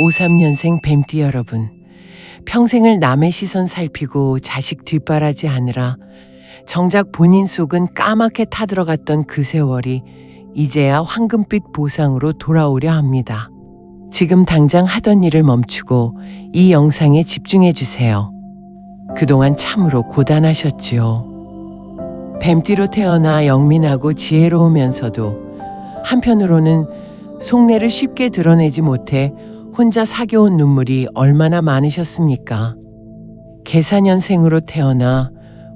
53년생 뱀띠 여러분, 평생을 남의 시선 살피고 자식 뒷바라지 하느라 정작 본인 속은 까맣게 타들어갔던 그 세월이 이제야 황금빛 보상으로 돌아오려 합니다. 지금 당장 하던 일을 멈추고 이 영상에 집중해 주세요. 그동안 참으로 고단하셨지요. 뱀띠로 태어나 영민하고 지혜로우면서도 한편으로는 속내를 쉽게 드러내지 못해 혼자 사겨온 눈물이 얼마나 많으셨습니까? 계사년생으로 태어나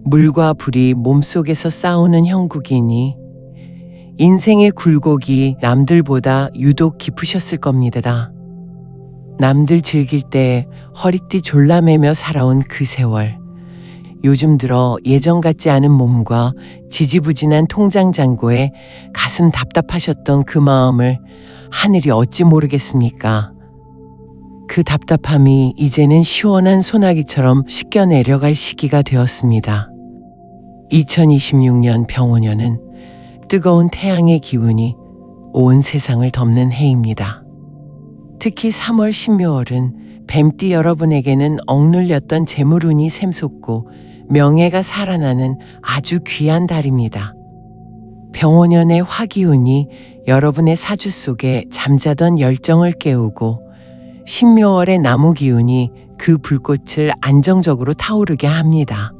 물과 불이 몸속에서 싸우는 형국이니 인생의 굴곡이 남들보다 유독 깊으셨을 겁니다. 남들 즐길 때 허리띠 졸라매며 살아온 그 세월, 요즘 들어 예전 같지 않은 몸과 지지부진한 통장 잔고에 가슴 답답하셨던 그 마음을 하늘이 어찌 모르겠습니까? 그 답답함이 이제는 시원한 소나기처럼 씻겨 내려갈 시기가 되었습니다. 2026년 병오년은 뜨거운 태양의 기운이 온 세상을 덮는 해입니다. 특히 3월 신묘월은 뱀띠 여러분에게는 억눌렸던 재물운이 샘솟고 명예가 살아나는 아주 귀한 달입니다. 병오년의 화기운이 여러분의 사주 속에 잠자던 열정을 깨우고 신묘월의 나무 기운이 그 불꽃을 안정적으로 타오르게 합니다.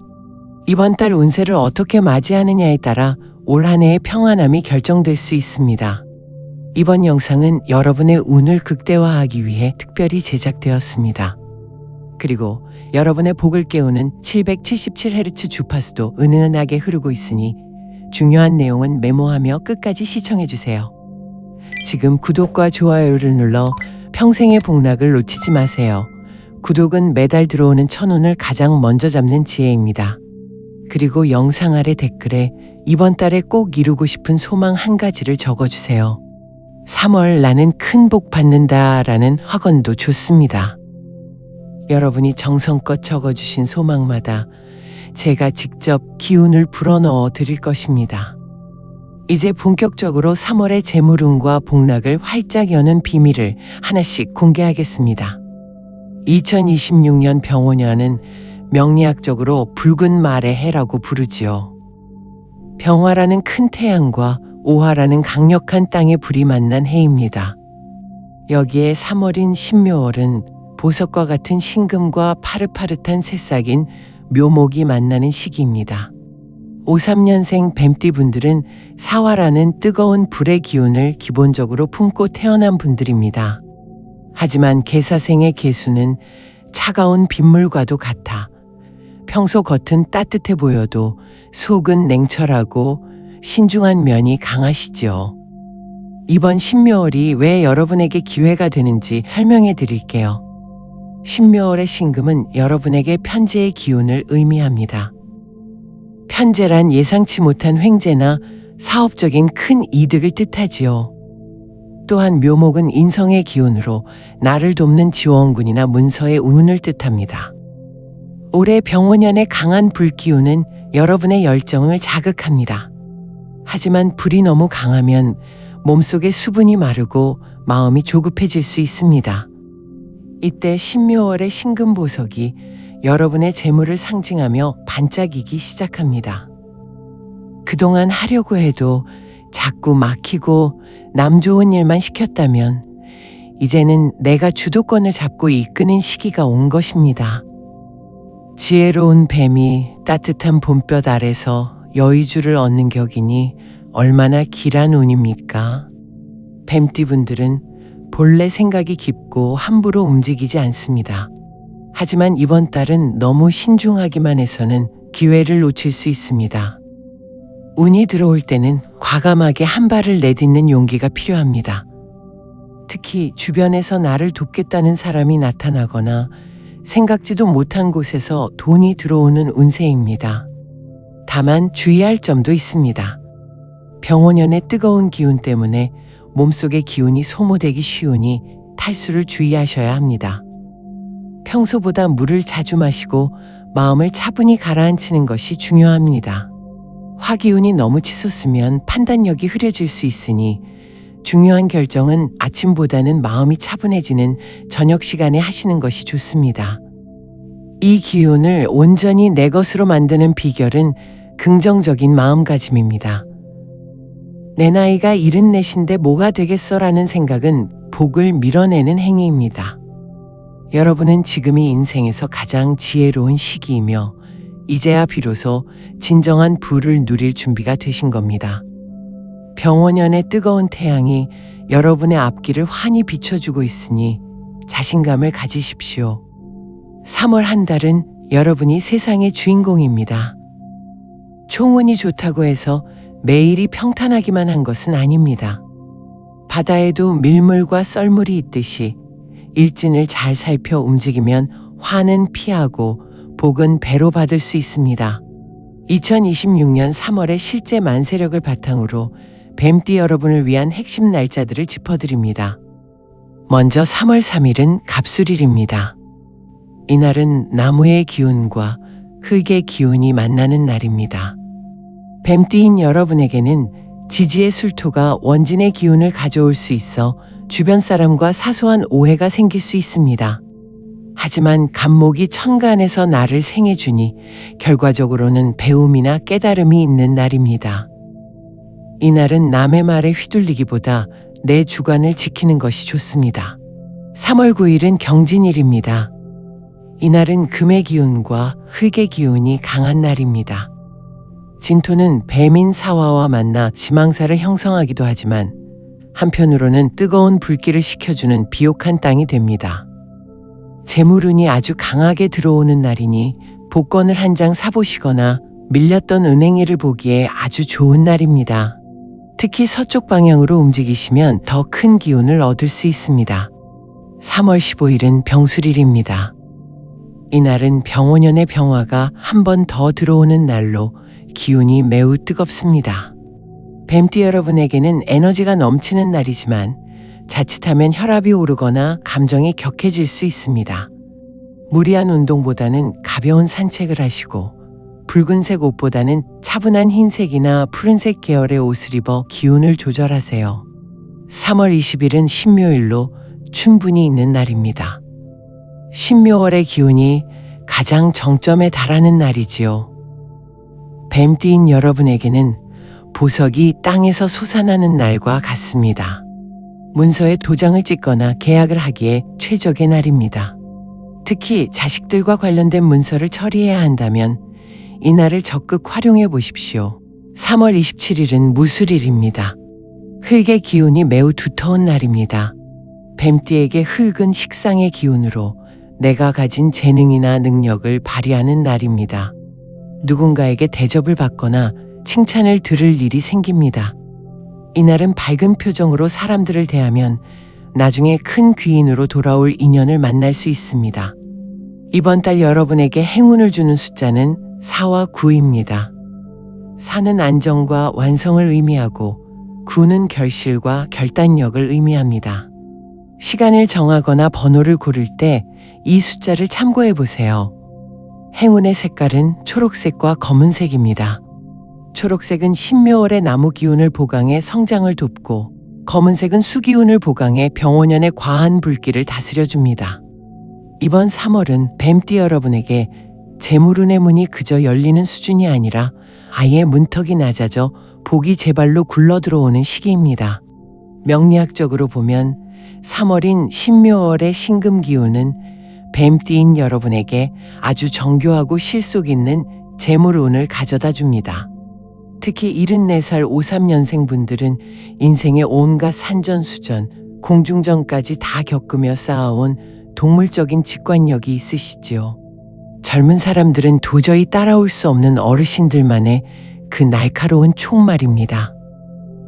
이번 달 운세를 어떻게 맞이하느냐에 따라 올 한 해의 평안함이 결정될 수 있습니다. 이번 영상은 여러분의 운을 극대화하기 위해 특별히 제작되었습니다. 그리고 여러분의 복을 깨우는 777Hz 주파수도 은은하게 흐르고 있으니 중요한 내용은 메모하며 끝까지 시청해주세요. 지금 구독과 좋아요를 눌러 평생의 복락을 놓치지 마세요. 구독은 매달 들어오는 천운을 가장 먼저 잡는 지혜입니다. 그리고 영상 아래 댓글에 이번 달에 꼭 이루고 싶은 소망 한 가지를 적어주세요. 3월 나는 큰 복 받는다 라는 확언도 좋습니다. 여러분이 정성껏 적어주신 소망마다 제가 직접 기운을 불어넣어 드릴 것입니다. 이제 본격적으로 3월의 재물운과 복락을 활짝 여는 비밀을 하나씩 공개하겠습니다. 2026년 병오년은 명리학적으로 붉은 말의 해라고 부르지요. 병화라는 큰 태양과 오화라는 강력한 땅의 불이 만난 해입니다. 여기에 3월인 신묘월은 보석과 같은 신금과 파릇파릇한 새싹인 묘목이 만나는 시기입니다. 53년생 뱀띠 분들은 사화라는 뜨거운 불의 기운을 기본적으로 품고 태어난 분들입니다. 하지만 계사생의 계수는 차가운 빗물과도 같아 평소 겉은 따뜻해 보여도 속은 냉철하고 신중한 면이 강하시죠. 이번 신묘월이 왜 여러분에게 기회가 되는지 설명해 드릴게요. 신묘월의 신금은 여러분에게 편재의 기운을 의미합니다. 편재란 예상치 못한 횡재나 사업적인 큰 이득을 뜻하지요. 또한 묘목은 인성의 기운으로 나를 돕는 지원군이나 문서의 운을 뜻합니다. 올해 병오년의 강한 불기운은 여러분의 열정을 자극합니다. 하지만 불이 너무 강하면 몸속의 수분이 마르고 마음이 조급해질 수 있습니다. 이때 신묘월의 신금보석이 여러분의 재물을 상징하며 반짝이기 시작합니다. 그동안 하려고 해도 자꾸 막히고 남 좋은 일만 시켰다면 이제는 내가 주도권을 잡고 이끄는 시기가 온 것입니다. 지혜로운 뱀이 따뜻한 봄볕 아래서 여의주를 얻는 격이니 얼마나 길한 운입니까? 뱀띠분들은 본래 생각이 깊고 함부로 움직이지 않습니다. 하지만 이번 달은 너무 신중하기만 해서는 기회를 놓칠 수 있습니다. 운이 들어올 때는 과감하게 한 발을 내딛는 용기가 필요합니다. 특히 주변에서 나를 돕겠다는 사람이 나타나거나 생각지도 못한 곳에서 돈이 들어오는 운세입니다. 다만 주의할 점도 있습니다. 병오년의 뜨거운 기운 때문에 몸속의 기운이 소모되기 쉬우니 탈수를 주의하셔야 합니다. 평소보다 물을 자주 마시고 마음을 차분히 가라앉히는 것이 중요합니다. 화기운이 너무 치솟으면 판단력이 흐려질 수 있으니 중요한 결정은 아침보다는 마음이 차분해지는 저녁 시간에 하시는 것이 좋습니다. 이 기운을 온전히 내 것으로 만드는 비결은 긍정적인 마음가짐입니다. 내 나이가 74인데 뭐가 되겠어라는 생각은 복을 밀어내는 행위입니다. 여러분은 지금이 인생에서 가장 지혜로운 시기이며 이제야 비로소 진정한 부를 누릴 준비가 되신 겁니다. 병원연의 뜨거운 태양이 여러분의 앞길을 환히 비춰주고 있으니 자신감을 가지십시오. 3월 한 달은 여러분이 세상의 주인공입니다. 총운이 좋다고 해서 매일이 평탄하기만 한 것은 아닙니다. 바다에도 밀물과 썰물이 있듯이 일진을 잘 살펴 움직이면 화는 피하고 복은 배로 받을 수 있습니다. 2026년 3월의 실제 만세력을 바탕으로 뱀띠 여러분을 위한 핵심 날짜들을 짚어드립니다. 먼저 3월 3일은 갑술일입니다. 이날은 나무의 기운과 흙의 기운이 만나는 날입니다. 뱀띠인 여러분에게는 지지의 술토가 원진의 기운을 가져올 수 있어 주변 사람과 사소한 오해가 생길 수 있습니다. 하지만 갑목이 천간에서 나를 생해주니 결과적으로는 배움이나 깨달음이 있는 날입니다. 이날은 남의 말에 휘둘리기보다 내 주관을 지키는 것이 좋습니다. 3월 9일은 경진일입니다. 이날은 금의 기운과 흙의 기운이 강한 날입니다. 진토는 뱀인 사화와 만나 지망사를 형성하기도 하지만 한편으로는 뜨거운 불길을 식혀주는 비옥한 땅이 됩니다. 재물운이 아주 강하게 들어오는 날이니 복권을 한 장 사보시거나 밀렸던 은행일을 보기에 아주 좋은 날입니다. 특히 서쪽 방향으로 움직이시면 더 큰 기운을 얻을 수 있습니다. 3월 15일은 병술일입니다. 이날은 병원연의 병화가 한 번 더 들어오는 날로 기운이 매우 뜨겁습니다. 뱀띠 여러분에게는 에너지가 넘치는 날이지만 자칫하면 혈압이 오르거나 감정이 격해질 수 있습니다. 무리한 운동보다는 가벼운 산책을 하시고 붉은색 옷보다는 차분한 흰색이나 푸른색 계열의 옷을 입어 기운을 조절하세요. 3월 20일은 신묘일로 춘분이 있는 날입니다. 신묘월의 기운이 가장 정점에 달하는 날이지요. 뱀띠인 여러분에게는 보석이 땅에서 솟아나는 날과 같습니다. 문서에 도장을 찍거나 계약을 하기에 최적의 날입니다. 특히 자식들과 관련된 문서를 처리해야 한다면 이날을 적극 활용해 보십시오. 3월 27일은 무술일입니다. 흙의 기운이 매우 두터운 날입니다. 뱀띠에게 흙은 식상의 기운으로 내가 가진 재능이나 능력을 발휘하는 날입니다. 누군가에게 대접을 받거나 칭찬을 들을 일이 생깁니다. 이날은 밝은 표정으로 사람들을 대하면 나중에 큰 귀인으로 돌아올 인연을 만날 수 있습니다. 이번 달 여러분에게 행운을 주는 숫자는 4와 9입니다. 4는 안정과 완성을 의미하고 9는 결실과 결단력을 의미합니다. 시간을 정하거나 번호를 고를 때 이 숫자를 참고해 보세요. 행운의 색깔은 초록색과 검은색입니다. 초록색은 신묘월의 나무 기운을 보강해 성장을 돕고 검은색은 수기운을 보강해 병원연의 과한 불길을 다스려줍니다. 이번 3월은 뱀띠 여러분에게 재물운의 문이 그저 열리는 수준이 아니라 아예 문턱이 낮아져 복이 제 발로 굴러 들어오는 시기입니다. 명리학적으로 보면 3월인 신묘월의 신금 기운은 뱀띠인 여러분에게 아주 정교하고 실속 있는 재물운을 가져다 줍니다. 특히 74살 53년생 분들은 인생의 온갖 산전수전, 공중전까지 다 겪으며 쌓아온 동물적인 직관력이 있으시지요. 젊은 사람들은 도저히 따라올 수 없는 어르신들만의 그 날카로운 총말입니다.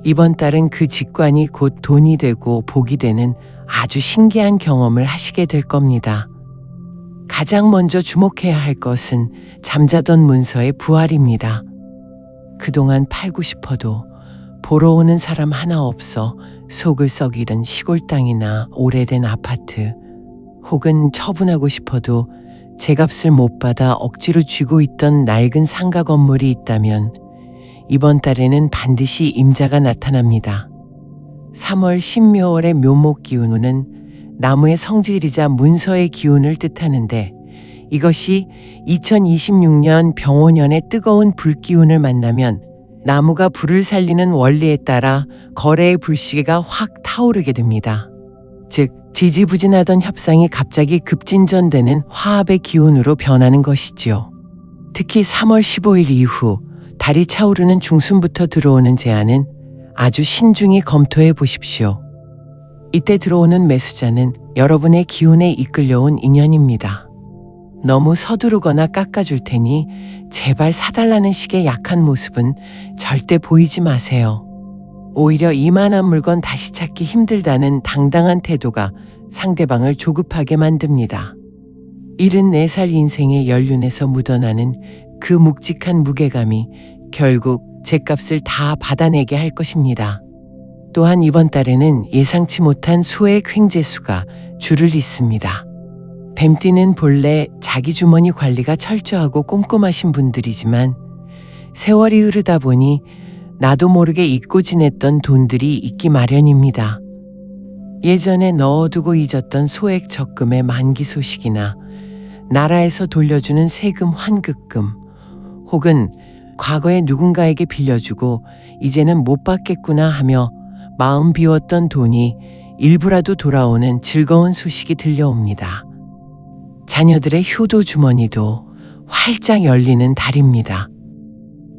이번 달은 그 직관이 곧 돈이 되고 복이 되는 아주 신기한 경험을 하시게 될 겁니다. 가장 먼저 주목해야 할 것은 잠자던 문서의 부활입니다. 그동안 팔고 싶어도 보러 오는 사람 하나 없어 속을 썩이던 시골 땅이나 오래된 아파트, 혹은 처분하고 싶어도 제값을 못 받아 억지로 쥐고 있던 낡은 상가 건물이 있다면 이번 달에는 반드시 임자가 나타납니다. 3월 신묘월의 묘목 기운은 나무의 성질이자 문서의 기운을 뜻하는데, 이것이 2026년 병오년의 뜨거운 불기운을 만나면 나무가 불을 살리는 원리에 따라 거래의 불씨가 확 타오르게 됩니다. 즉, 지지부진하던 협상이 갑자기 급진전되는 화합의 기운으로 변하는 것이지요. 특히 3월 15일 이후 달이 차오르는 중순부터 들어오는 제안은 아주 신중히 검토해 보십시오. 이때 들어오는 매수자는 여러분의 기운에 이끌려온 인연입니다. 너무 서두르거나 깎아줄 테니 제발 사달라는 식의 약한 모습은 절대 보이지 마세요. 오히려 이만한 물건 다시 찾기 힘들다는 당당한 태도가 상대방을 조급하게 만듭니다. 74살 인생의 연륜에서 묻어나는 그 묵직한 무게감이 결국 죗값을 다 받아내게 할 것입니다. 또한 이번 달에는 예상치 못한 소액 횡재수가 줄을 잇습니다. 뱀띠는 본래 자기 주머니 관리가 철저하고 꼼꼼하신 분들이지만 세월이 흐르다 보니 나도 모르게 잊고 지냈던 돈들이 있기 마련입니다. 예전에 넣어두고 잊었던 소액 적금의 만기 소식이나 나라에서 돌려주는 세금 환급금, 혹은 과거에 누군가에게 빌려주고 이제는 못 받겠구나 하며 마음 비웠던 돈이 일부라도 돌아오는 즐거운 소식이 들려옵니다. 자녀들의 효도 주머니도 활짝 열리는 달입니다.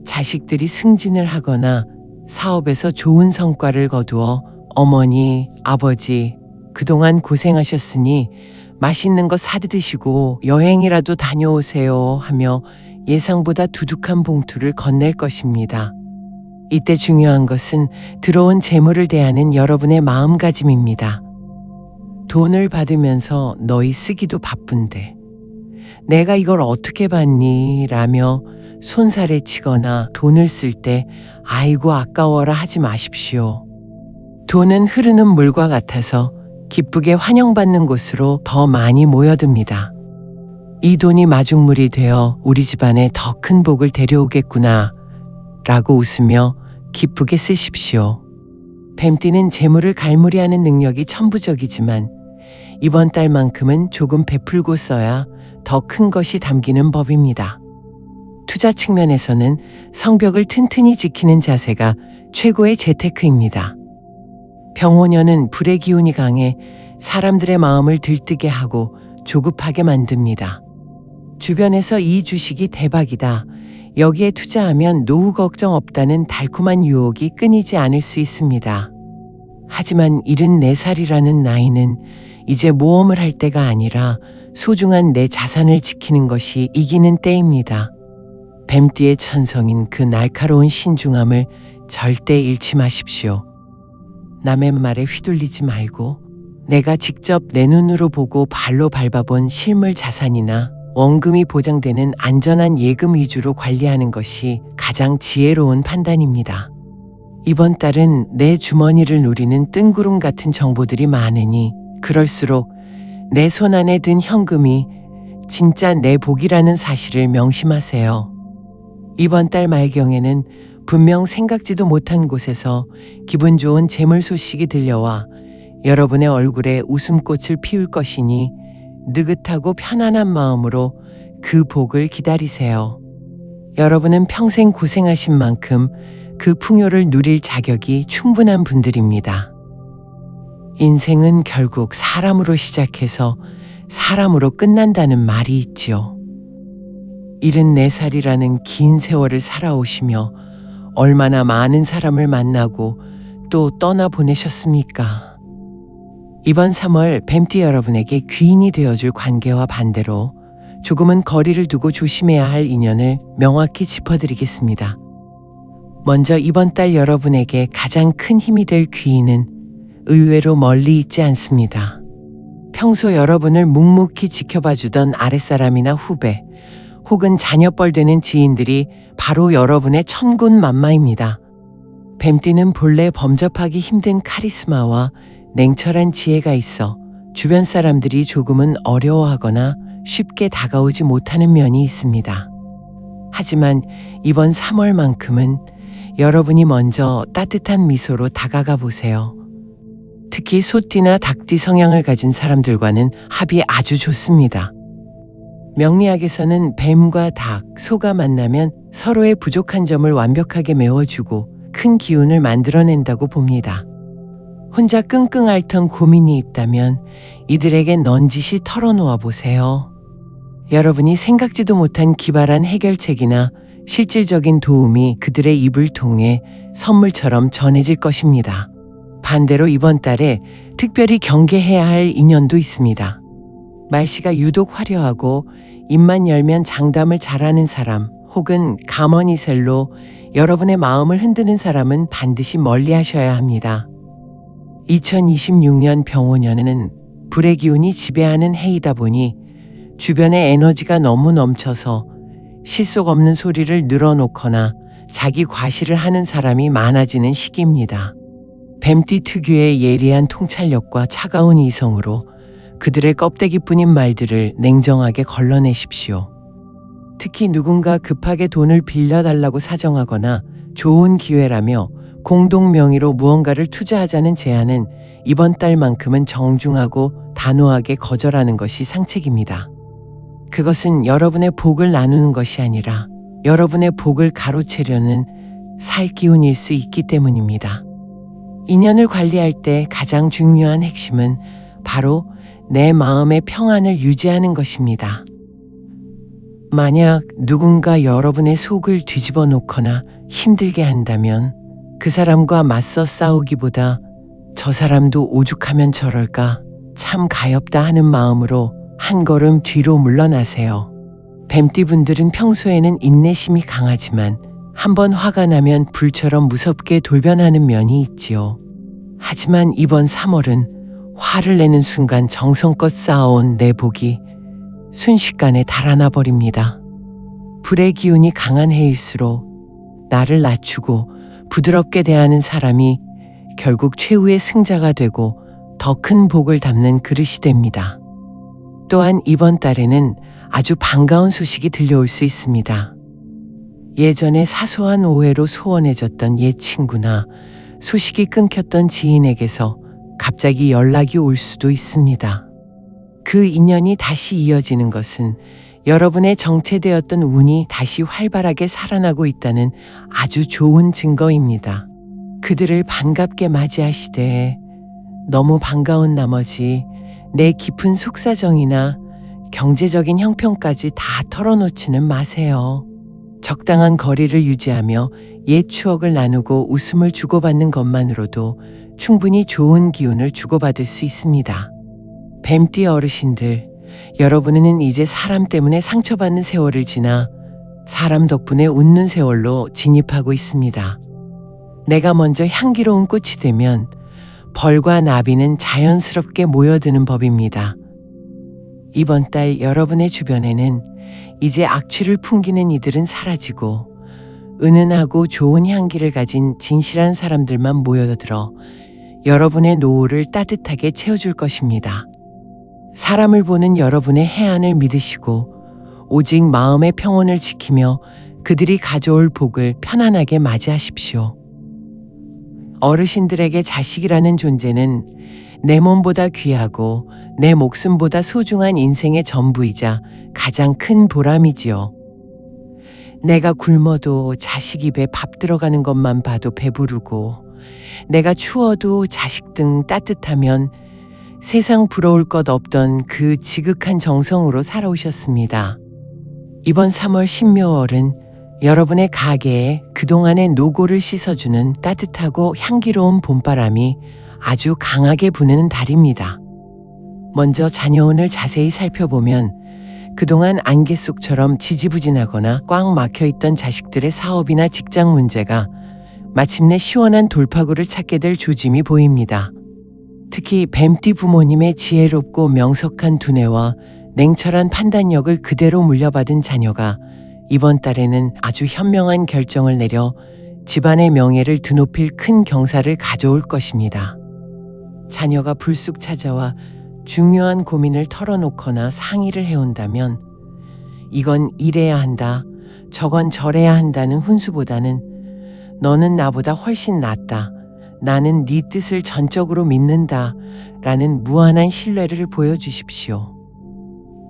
자식들이 승진을 하거나 사업에서 좋은 성과를 거두어 어머니, 아버지, 그동안 고생하셨으니 맛있는 거 사드시고 여행이라도 다녀오세요 하며 예상보다 두둑한 봉투를 건넬 것입니다. 이때 중요한 것은 들어온 재물을 대하는 여러분의 마음가짐입니다. 돈을 받으면서 너희 쓰기도 바쁜데 내가 이걸 어떻게 받니? 라며 손살에 치거나 돈을 쓸 때 아이고 아까워라 하지 마십시오. 돈은 흐르는 물과 같아서 기쁘게 환영받는 곳으로 더 많이 모여듭니다. 이 돈이 마중물이 되어 우리 집안에 더 큰 복을 데려오겠구나 라고 웃으며 기쁘게 쓰십시오. 뱀띠는 재물을 갈무리하는 능력이 천부적이지만 이번 달만큼은 조금 베풀고 써야 더 큰 것이 담기는 법입니다. 투자 측면에서는 성벽을 튼튼히 지키는 자세가 최고의 재테크입니다. 병오년은 불의 기운이 강해 사람들의 마음을 들뜨게 하고 조급하게 만듭니다. 주변에서 이 주식이 대박이다, 여기에 투자하면 노후 걱정 없다는 달콤한 유혹이 끊이지 않을 수 있습니다. 하지만 74살이라는 나이는 이제 모험을 할 때가 아니라 소중한 내 자산을 지키는 것이 이기는 때입니다. 뱀띠의 천성인 그 날카로운 신중함을 절대 잃지 마십시오. 남의 말에 휘둘리지 말고 내가 직접 내 눈으로 보고 발로 밟아본 실물 자산이나 원금이 보장되는 안전한 예금 위주로 관리하는 것이 가장 지혜로운 판단입니다. 이번 달은 내 주머니를 노리는 뜬구름 같은 정보들이 많으니 그럴수록 내 손 안에 든 현금이 진짜 내 복이라는 사실을 명심하세요. 이번 달 말경에는 분명 생각지도 못한 곳에서 기분 좋은 재물 소식이 들려와 여러분의 얼굴에 웃음꽃을 피울 것이니 느긋하고 편안한 마음으로 그 복을 기다리세요. 여러분은 평생 고생하신 만큼 그 풍요를 누릴 자격이 충분한 분들입니다. 인생은 결국 사람으로 시작해서 사람으로 끝난다는 말이 있지요. 74살이라는 긴 세월을 살아오시며 얼마나 많은 사람을 만나고 또 떠나보내셨습니까? 이번 3월 뱀띠 여러분에게 귀인이 되어줄 관계와 반대로 조금은 거리를 두고 조심해야 할 인연을 명확히 짚어드리겠습니다. 먼저 이번 달 여러분에게 가장 큰 힘이 될 귀인은 의외로 멀리 있지 않습니다. 평소 여러분을 묵묵히 지켜봐주던 아랫사람이나 후배, 혹은 자녀뻘 되는 지인들이 바로 여러분의 천군만마입니다. 뱀띠는 본래 범접하기 힘든 카리스마와 냉철한 지혜가 있어 주변 사람들이 조금은 어려워하거나 쉽게 다가오지 못하는 면이 있습니다. 하지만 이번 3월만큼은 여러분이 먼저 따뜻한 미소로 다가가 보세요. 특히 소띠나 닭띠 성향을 가진 사람들과는 합이 아주 좋습니다. 명리학에서는 뱀과 닭, 소가 만나면 서로의 부족한 점을 완벽하게 메워주고 큰 기운을 만들어낸다고 봅니다. 혼자 끙끙 앓던 고민이 있다면 이들에게 넌지시 털어놓아 보세요. 여러분이 생각지도 못한 기발한 해결책이나 실질적인 도움이 그들의 입을 통해 선물처럼 전해질 것입니다. 반대로 이번 달에 특별히 경계해야 할 인연도 있습니다. 말씨가 유독 화려하고 입만 열면 장담을 잘하는 사람 혹은 가머니셀로 여러분의 마음을 흔드는 사람은 반드시 멀리하셔야 합니다. 2026년 병오년에는 불의 기운이 지배하는 해이다 보니 주변에 에너지가 너무 넘쳐서 실속 없는 소리를 늘어놓거나 자기 과시를 하는 사람이 많아지는 시기입니다. 뱀띠 특유의 예리한 통찰력과 차가운 이성으로 그들의 껍데기뿐인 말들을 냉정하게 걸러내십시오. 특히 누군가 급하게 돈을 빌려달라고 사정하거나 좋은 기회라며 공동 명의로 무언가를 투자하자는 제안은 이번 달만큼은 정중하고 단호하게 거절하는 것이 상책입니다. 그것은 여러분의 복을 나누는 것이 아니라 여러분의 복을 가로채려는 살 기운일 수 있기 때문입니다. 인연을 관리할 때 가장 중요한 핵심은 바로 내 마음의 평안을 유지하는 것입니다. 만약 누군가 여러분의 속을 뒤집어 놓거나 힘들게 한다면 그 사람과 맞서 싸우기보다 저 사람도 오죽하면 저럴까 참 가엾다 하는 마음으로 한 걸음 뒤로 물러나세요. 뱀띠분들은 평소에는 인내심이 강하지만 한번 화가 나면 불처럼 무섭게 돌변하는 면이 있지요. 하지만 이번 3월은 화를 내는 순간 정성껏 쌓아온 내 복이 순식간에 달아나 버립니다. 불의 기운이 강한 해일수록 나를 낮추고 부드럽게 대하는 사람이 결국 최후의 승자가 되고 더 큰 복을 담는 그릇이 됩니다. 또한 이번 달에는 아주 반가운 소식이 들려올 수 있습니다. 예전에 사소한 오해로 소원해졌던 옛 친구나 소식이 끊겼던 지인에게서 갑자기 연락이 올 수도 있습니다. 그 인연이 다시 이어지는 것은 여러분의 정체되었던 운이 다시 활발하게 살아나고 있다는 아주 좋은 증거입니다. 그들을 반갑게 맞이하시되 너무 반가운 나머지 내 깊은 속사정이나 경제적인 형편까지 다 털어놓지는 마세요. 적당한 거리를 유지하며 옛 추억을 나누고 웃음을 주고받는 것만으로도 충분히 좋은 기운을 주고받을 수 있습니다. 뱀띠 어르신들, 여러분은 이제 사람 때문에 상처받는 세월을 지나 사람 덕분에 웃는 세월로 진입하고 있습니다. 내가 먼저 향기로운 꽃이 되면 벌과 나비는 자연스럽게 모여드는 법입니다. 이번 달 여러분의 주변에는 이제 악취를 풍기는 이들은 사라지고 은은하고 좋은 향기를 가진 진실한 사람들만 모여들어 여러분의 노후를 따뜻하게 채워줄 것입니다. 사람을 보는 여러분의 해안을 믿으시고 오직 마음의 평온을 지키며 그들이 가져올 복을 편안하게 맞이하십시오. 어르신들에게 자식이라는 존재는 내 몸보다 귀하고 내 목숨보다 소중한 인생의 전부이자 가장 큰 보람이지요. 내가 굶어도 자식 입에 밥 들어가는 것만 봐도 배부르고 내가 추워도 자식 등 따뜻하면 세상 부러울 것 없던 그 지극한 정성으로 살아오셨습니다. 이번 3월 신묘월은 여러분의 가게에 그동안의 노고를 씻어주는 따뜻하고 향기로운 봄바람이 아주 강하게 부는 달입니다. 먼저 자녀운을 자세히 살펴보면 그동안 안개 속처럼 지지부진하거나 꽉 막혀있던 자식들의 사업이나 직장 문제가 마침내 시원한 돌파구를 찾게 될 조짐이 보입니다. 특히 뱀띠 부모님의 지혜롭고 명석한 두뇌와 냉철한 판단력을 그대로 물려받은 자녀가 이번 달에는 아주 현명한 결정을 내려 집안의 명예를 드높일 큰 경사를 가져올 것입니다. 자녀가 불쑥 찾아와 중요한 고민을 털어놓거나 상의를 해온다면 이건 이래야 한다, 저건 저래야 한다는 훈수보다는 너는 나보다 훨씬 낫다, 나는 네 뜻을 전적으로 믿는다 라는 무한한 신뢰를 보여주십시오.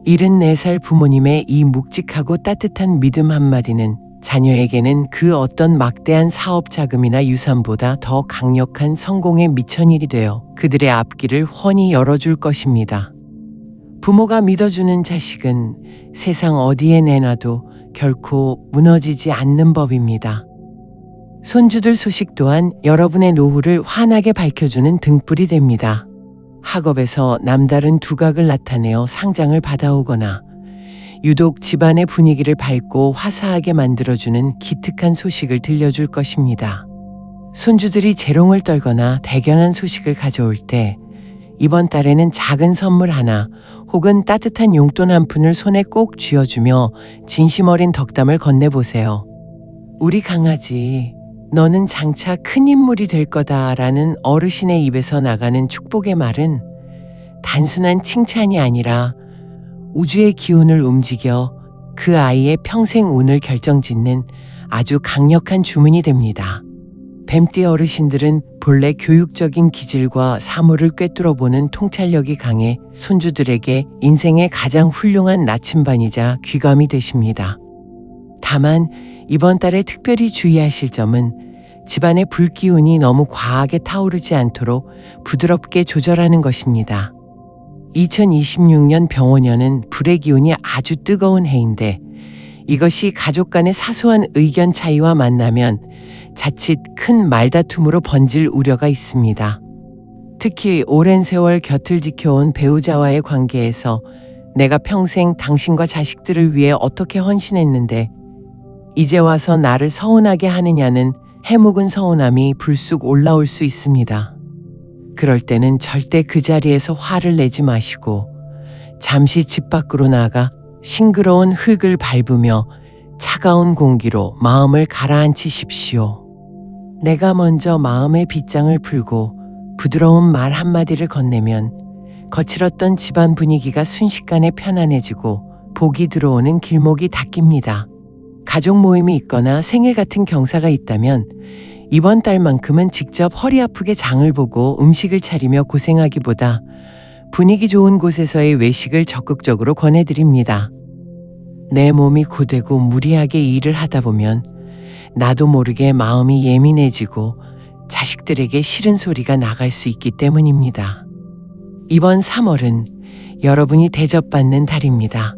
74살 부모님의 이 묵직하고 따뜻한 믿음 한마디는 자녀에게는 그 어떤 막대한 사업 자금이나 유산보다 더 강력한 성공의 미천일이 되어 그들의 앞길을 훤히 열어줄 것입니다. 부모가 믿어주는 자식은 세상 어디에 내놔도 결코 무너지지 않는 법입니다. 손주들 소식 또한 여러분의 노후를 환하게 밝혀주는 등불이 됩니다. 학업에서 남다른 두각을 나타내어 상장을 받아오거나 유독 집안의 분위기를 밝고 화사하게 만들어주는 기특한 소식을 들려줄 것입니다. 손주들이 재롱을 떨거나 대견한 소식을 가져올 때 이번 달에는 작은 선물 하나 혹은 따뜻한 용돈 한 푼을 손에 꼭 쥐어주며 진심 어린 덕담을 건네보세요. 우리 강아지, 너는 장차 큰 인물이 될 거다라는 어르신의 입에서 나가는 축복의 말은 단순한 칭찬이 아니라 우주의 기운을 움직여 그 아이의 평생 운을 결정짓는 아주 강력한 주문이 됩니다. 뱀띠 어르신들은 본래 교육적인 기질과 사물을 꿰뚫어보는 통찰력이 강해 손주들에게 인생의 가장 훌륭한 나침반이자 귀감이 되십니다. 다만 이번 달에 특별히 주의하실 점은 집안의 불기운이 너무 과하게 타오르지 않도록 부드럽게 조절하는 것입니다. 2026년 병원년은 불의 기운이 아주 뜨거운 해인데 이것이 가족 간의 사소한 의견 차이와 만나면 자칫 큰 말다툼으로 번질 우려가 있습니다. 특히 오랜 세월 곁을 지켜온 배우자와의 관계에서 내가 평생 당신과 자식들을 위해 어떻게 헌신했는데 이제 와서 나를 서운하게 하느냐는 해묵은 서운함이 불쑥 올라올 수 있습니다. 그럴 때는 절대 그 자리에서 화를 내지 마시고 잠시 집 밖으로 나가 싱그러운 흙을 밟으며 차가운 공기로 마음을 가라앉히십시오. 내가 먼저 마음의 빗장을 풀고 부드러운 말 한마디를 건네면 거칠었던 집안 분위기가 순식간에 편안해지고 복이 들어오는 길목이 닦입니다. 가족 모임이 있거나 생일 같은 경사가 있다면 이번 달만큼은 직접 허리 아프게 장을 보고 음식을 차리며 고생하기보다 분위기 좋은 곳에서의 외식을 적극적으로 권해드립니다. 내 몸이 고되고 무리하게 일을 하다 보면 나도 모르게 마음이 예민해지고 자식들에게 싫은 소리가 나갈 수 있기 때문입니다. 이번 3월은 여러분이 대접받는 달입니다.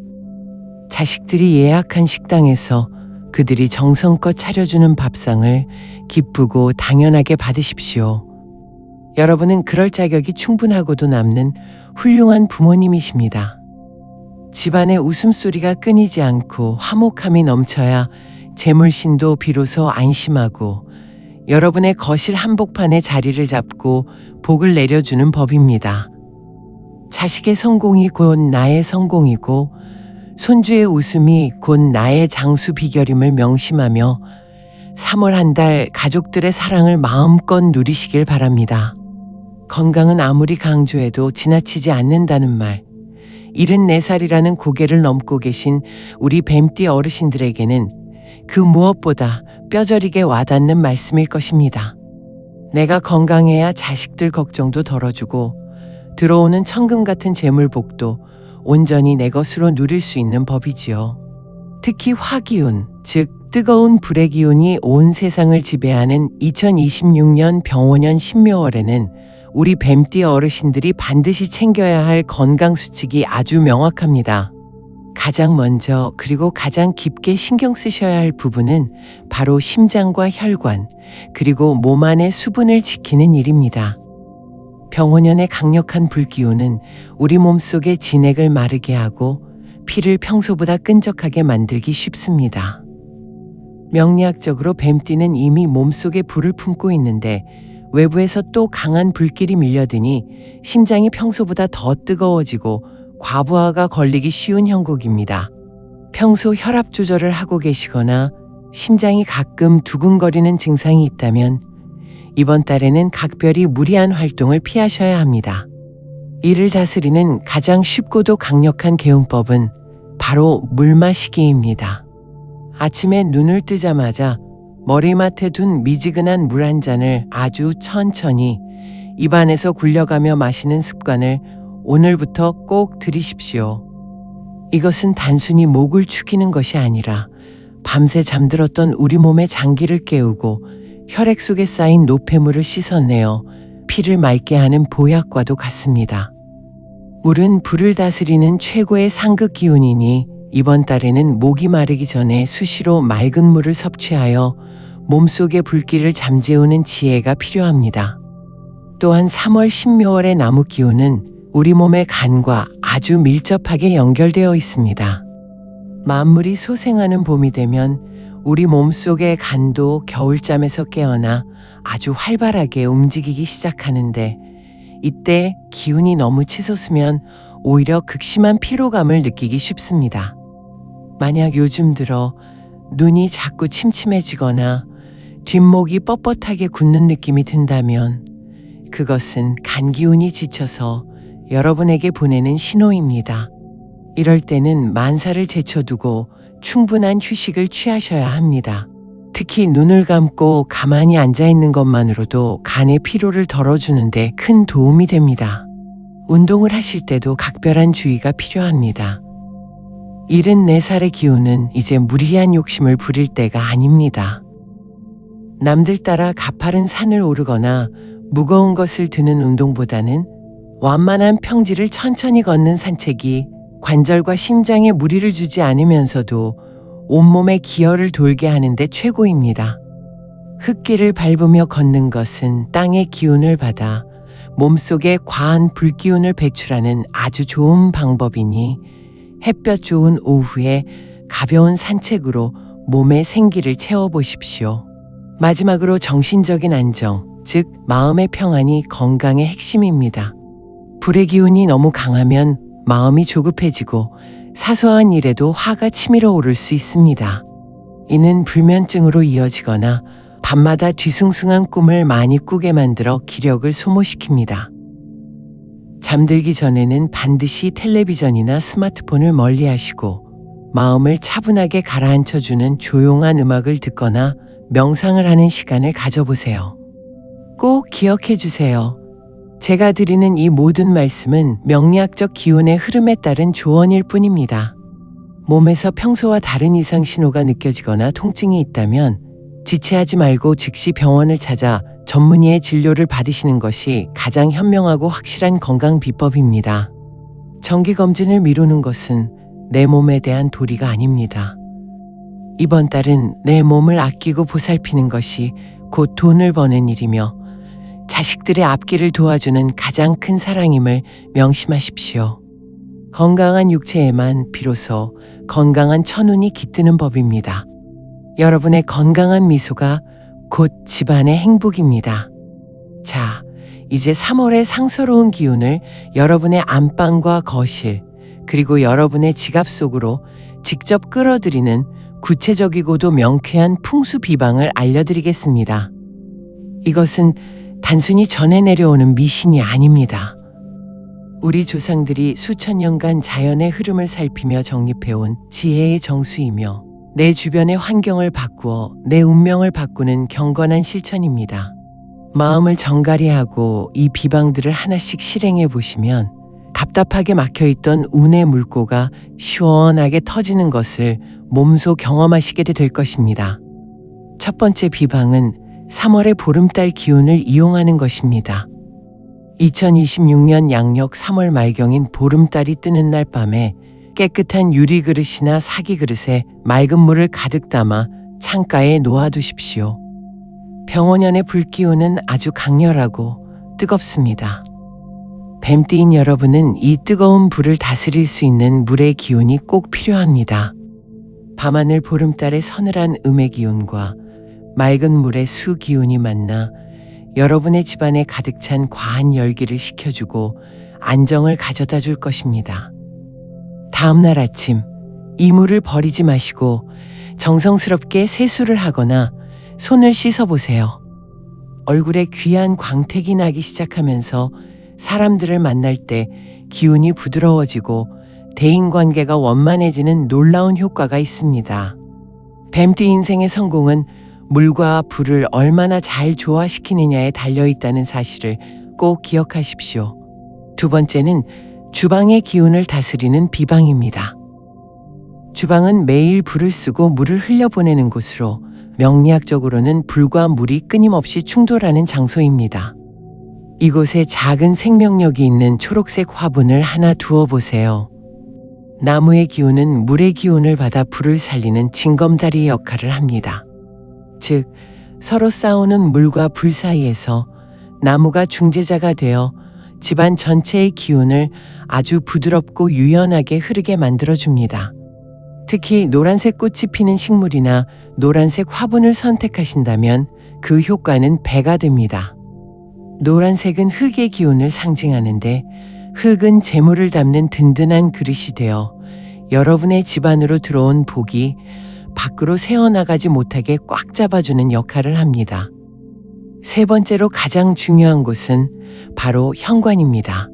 자식들이 예약한 식당에서 그들이 정성껏 차려주는 밥상을 기쁘고 당연하게 받으십시오. 여러분은 그럴 자격이 충분하고도 남는 훌륭한 부모님이십니다. 집안의 웃음소리가 끊이지 않고 화목함이 넘쳐야 재물신도 비로소 안심하고 여러분의 거실 한복판에 자리를 잡고 복을 내려주는 법입니다. 자식의 성공이 곧 나의 성공이고 손주의 웃음이 곧 나의 장수 비결임을 명심하며 3월 한 달 가족들의 사랑을 마음껏 누리시길 바랍니다. 건강은 아무리 강조해도 지나치지 않는다는 말, 74살이라는 고개를 넘고 계신 우리 뱀띠 어르신들에게는 그 무엇보다 뼈저리게 와닿는 말씀일 것입니다. 내가 건강해야 자식들 걱정도 덜어주고 들어오는 천금 같은 재물복도 온전히 내 것으로 누릴 수 있는 법이지요. 특히 화기운, 즉 뜨거운 불의 기운이 온 세상을 지배하는 2026년 병원년 신묘월에는 우리 뱀띠 어르신들이 반드시 챙겨야 할 건강수칙이 아주 명확합니다. 가장 먼저 그리고 가장 깊게 신경 쓰셔야 할 부분은 바로 심장과 혈관, 그리고 몸 안의 수분을 지키는 일입니다. 병원년의 강력한 불기운은 우리 몸속의 진액을 마르게 하고 피를 평소보다 끈적하게 만들기 쉽습니다. 명리학적으로 뱀띠는 이미 몸속에 불을 품고 있는데 외부에서 또 강한 불길이 밀려드니 심장이 평소보다 더 뜨거워지고 과부하가 걸리기 쉬운 형국입니다. 평소 혈압 조절을 하고 계시거나 심장이 가끔 두근거리는 증상이 있다면 이번 달에는 각별히 무리한 활동을 피하셔야 합니다. 이를 다스리는 가장 쉽고도 강력한 개운법은 바로 물 마시기입니다. 아침에 눈을 뜨자마자 머리맡에 둔 미지근한 물 한 잔을 아주 천천히 입안에서 굴려가며 마시는 습관을 오늘부터 꼭 들이십시오. 이것은 단순히 목을 축이는 것이 아니라 밤새 잠들었던 우리 몸의 장기를 깨우고 혈액 속에 쌓인 노폐물을 씻어내어 피를 맑게 하는 보약과도 같습니다. 물은 불을 다스리는 최고의 상극 기운이니 이번 달에는 목이 마르기 전에 수시로 맑은 물을 섭취하여 몸속의 불길을 잠재우는 지혜가 필요합니다. 또한 3월 신묘월의 나무 기운은 우리 몸의 간과 아주 밀접하게 연결되어 있습니다. 만물이 소생하는 봄이 되면 우리 몸속의 간도 겨울잠에서 깨어나 아주 활발하게 움직이기 시작하는데 이때 기운이 너무 치솟으면 오히려 극심한 피로감을 느끼기 쉽습니다. 만약 요즘 들어 눈이 자꾸 침침해지거나 뒷목이 뻣뻣하게 굳는 느낌이 든다면 그것은 간 기운이 지쳐서 여러분에게 보내는 신호입니다. 이럴 때는 만사를 제쳐두고 충분한 휴식을 취하셔야 합니다. 특히 눈을 감고 가만히 앉아 있는 것만으로도 간의 피로를 덜어주는데 큰 도움이 됩니다. 운동을 하실 때도 각별한 주의가 필요합니다. 74살의 기운은 이제 무리한 욕심을 부릴 때가 아닙니다. 남들 따라 가파른 산을 오르거나 무거운 것을 드는 운동보다는 완만한 평지를 천천히 걷는 산책이 관절과 심장에 무리를 주지 않으면서도 온몸에 기혈을 돌게 하는데 최고입니다. 흙길을 밟으며 걷는 것은 땅의 기운을 받아 몸속에 과한 불기운을 배출하는 아주 좋은 방법이니 햇볕 좋은 오후에 가벼운 산책으로 몸의 생기를 채워보십시오. 마지막으로 정신적인 안정, 즉 마음의 평안이 건강의 핵심입니다. 불의 기운이 너무 강하면 마음이 조급해지고 사소한 일에도 화가 치밀어 오를 수 있습니다. 이는 불면증으로 이어지거나 밤마다 뒤숭숭한 꿈을 많이 꾸게 만들어 기력을 소모시킵니다. 잠들기 전에는 반드시 텔레비전이나 스마트폰을 멀리하시고 마음을 차분하게 가라앉혀주는 조용한 음악을 듣거나 명상을 하는 시간을 가져보세요. 꼭 기억해 주세요. 제가 드리는 이 모든 말씀은 명리학적 기운의 흐름에 따른 조언일 뿐입니다. 몸에서 평소와 다른 이상 신호가 느껴지거나 통증이 있다면 지체하지 말고 즉시 병원을 찾아 전문의의 진료를 받으시는 것이 가장 현명하고 확실한 건강 비법입니다. 정기검진을 미루는 것은 내 몸에 대한 도리가 아닙니다. 이번 달은 내 몸을 아끼고 보살피는 것이 곧 돈을 버는 일이며 자식들의 앞길을 도와주는 가장 큰 사랑임을 명심하십시오. 건강한 육체에만 비로소 건강한 천운이 깃드는 법입니다. 여러분의 건강한 미소가 곧 집안의 행복입니다. 자, 이제 3월의 상서로운 기운을 여러분의 안방과 거실, 그리고 여러분의 지갑 속으로 직접 끌어들이는 구체적이고도 명쾌한 풍수 비방을 알려드리겠습니다. 이것은 단순히 전해 내려오는 미신이 아닙니다. 우리 조상들이 수천 년간 자연의 흐름을 살피며 정립해온 지혜의 정수이며 내 주변의 환경을 바꾸어 내 운명을 바꾸는 경건한 실천입니다. 마음을 정갈히하고 이 비방들을 하나씩 실행해 보시면 답답하게 막혀있던 운의 물꼬가 시원하게 터지는 것을 몸소 경험하시게 될 것입니다. 첫 번째 비방은 3월의 보름달 기운을 이용하는 것입니다. 2026년 양력 3월 말경인 보름달이 뜨는 날 밤에 깨끗한 유리 그릇이나 사기 그릇에 맑은 물을 가득 담아 창가에 놓아두십시오. 병원연의 불기운은 아주 강렬하고 뜨겁습니다. 뱀띠인 여러분은 이 뜨거운 불을 다스릴 수 있는 물의 기운이 꼭 필요합니다. 밤하늘 보름달의 서늘한 음의 기운과 맑은 물의 수 기운이 만나 여러분의 집안에 가득 찬 과한 열기를 식혀주고 안정을 가져다 줄 것입니다. 다음 날 아침 이 물을 버리지 마시고 정성스럽게 세수를 하거나 손을 씻어보세요. 얼굴에 귀한 광택이 나기 시작하면서 사람들을 만날 때 기운이 부드러워지고 대인관계가 원만해지는 놀라운 효과가 있습니다. 뱀띠 인생의 성공은 물과 불을 얼마나 잘 조화시키느냐에 달려있다는 사실을 꼭 기억하십시오. 두 번째는 주방의 기운을 다스리는 비방입니다. 주방은 매일 불을 쓰고 물을 흘려보내는 곳으로 명리학적으로는 불과 물이 끊임없이 충돌하는 장소입니다. 이곳에 작은 생명력이 있는 초록색 화분을 하나 두어 보세요. 나무의 기운은 물의 기운을 받아 불을 살리는 징검다리 역할을 합니다. 즉, 서로 싸우는 물과 불 사이에서 나무가 중재자가 되어 집안 전체의 기운을 아주 부드럽고 유연하게 흐르게 만들어줍니다. 특히 노란색 꽃이 피는 식물이나 노란색 화분을 선택하신다면 그 효과는 배가 됩니다. 노란색은 흙의 기운을 상징하는데 흙은 재물을 담는 든든한 그릇이 되어 여러분의 집안으로 들어온 복이 밖으로 새어나가지 못하게 꽉 잡아주는 역할을 합니다. 세 번째로 가장 중요한 곳은 바로 현관입니다.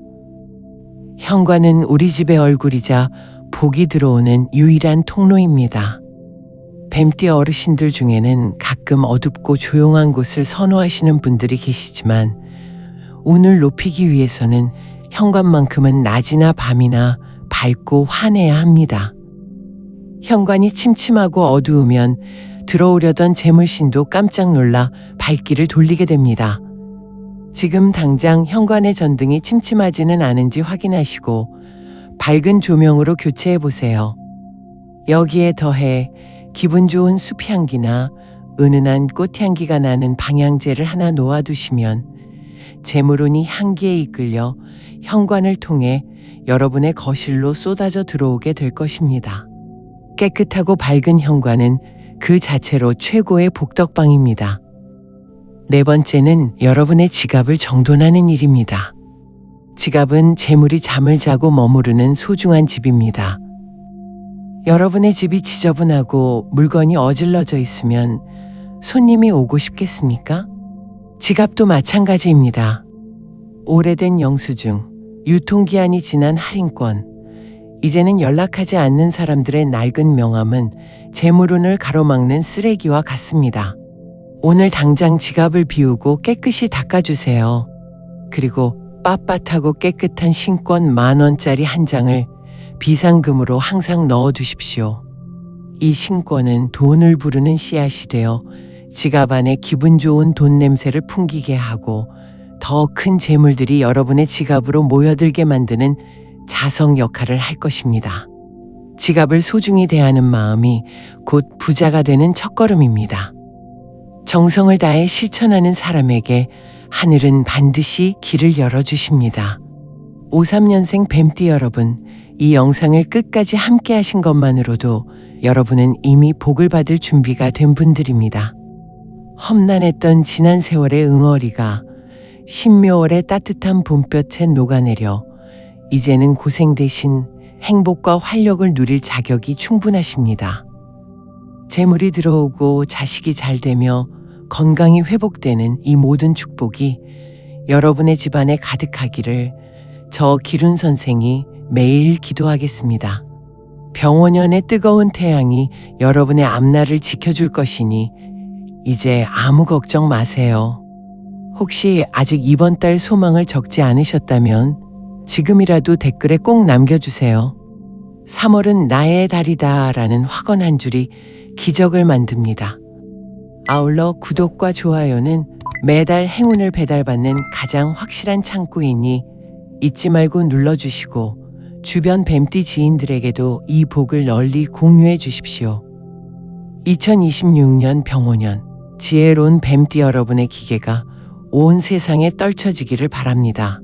현관은 우리 집의 얼굴이자 복이 들어오는 유일한 통로입니다. 뱀띠 어르신들 중에는 가끔 어둡고 조용한 곳을 선호하시는 분들이 계시지만 운을 높이기 위해서는 현관만큼은 낮이나 밤이나 밝고 환해야 합니다. 현관이 침침하고 어두우면 들어오려던 재물신도 깜짝 놀라 발길을 돌리게 됩니다. 지금 당장 현관의 전등이 침침하지는 않은지 확인하시고 밝은 조명으로 교체해 보세요. 여기에 더해 기분 좋은 숲향기나 은은한 꽃향기가 나는 방향제를 하나 놓아두시면 재물운이 향기에 이끌려 현관을 통해 여러분의 거실로 쏟아져 들어오게 될 것입니다. 깨끗하고 밝은 현관은 그 자체로 최고의 복덕방입니다. 네 번째는 여러분의 지갑을 정돈하는 일입니다. 지갑은 재물이 잠을 자고 머무르는 소중한 집입니다. 여러분의 집이 지저분하고 물건이 어질러져 있으면 손님이 오고 싶겠습니까? 지갑도 마찬가지입니다. 오래된 영수증, 유통기한이 지난 할인권, 이제는 연락하지 않는 사람들의 낡은 명함은 재물운을 가로막는 쓰레기와 같습니다. 오늘 당장 지갑을 비우고 깨끗이 닦아주세요. 그리고 빳빳하고 깨끗한 신권 10,000원짜리 한 장을 비상금으로 항상 넣어두십시오. 이 신권은 돈을 부르는 씨앗이 되어 지갑 안에 기분 좋은 돈 냄새를 풍기게 하고 더 큰 재물들이 여러분의 지갑으로 모여들게 만드는 자성 역할을 할 것입니다. 지갑을 소중히 대하는 마음이 곧 부자가 되는 첫걸음입니다. 정성을 다해 실천하는 사람에게 하늘은 반드시 길을 열어주십니다. 53년생 뱀띠 여러분, 이 영상을 끝까지 함께 하신 것만으로도 여러분은 이미 복을 받을 준비가 된 분들입니다. 험난했던 지난 세월의 응어리가 신묘월의 따뜻한 봄볕에 녹아내려 이제는 고생 대신 행복과 활력을 누릴 자격이 충분하십니다. 재물이 들어오고 자식이 잘 되며 건강이 회복되는 이 모든 축복이 여러분의 집안에 가득하기를 저 기룬 선생이 매일 기도하겠습니다. 병원연의 뜨거운 태양이 여러분의 앞날을 지켜줄 것이니 이제 아무 걱정 마세요. 혹시 아직 이번 달 소망을 적지 않으셨다면 지금이라도 댓글에 꼭 남겨주세요. 3월은 나의 달이다 라는 확언 한 줄이 기적을 만듭니다. 아울러 구독과 좋아요는 매달 행운을 배달받는 가장 확실한 창구이니 잊지 말고 눌러주시고 주변 뱀띠 지인들에게도 이 복을 널리 공유해 주십시오. 2026년 병오년 지혜로운 뱀띠 여러분의 기계가 온 세상에 떨쳐지기를 바랍니다.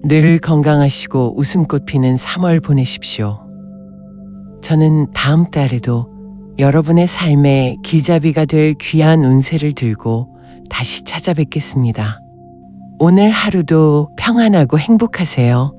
늘 건강하시고 웃음꽃 피는 3월 보내십시오. 저는 다음 달에도 여러분의 삶에 길잡이가 될 귀한 운세를 들고 다시 찾아뵙겠습니다. 오늘 하루도 평안하고 행복하세요.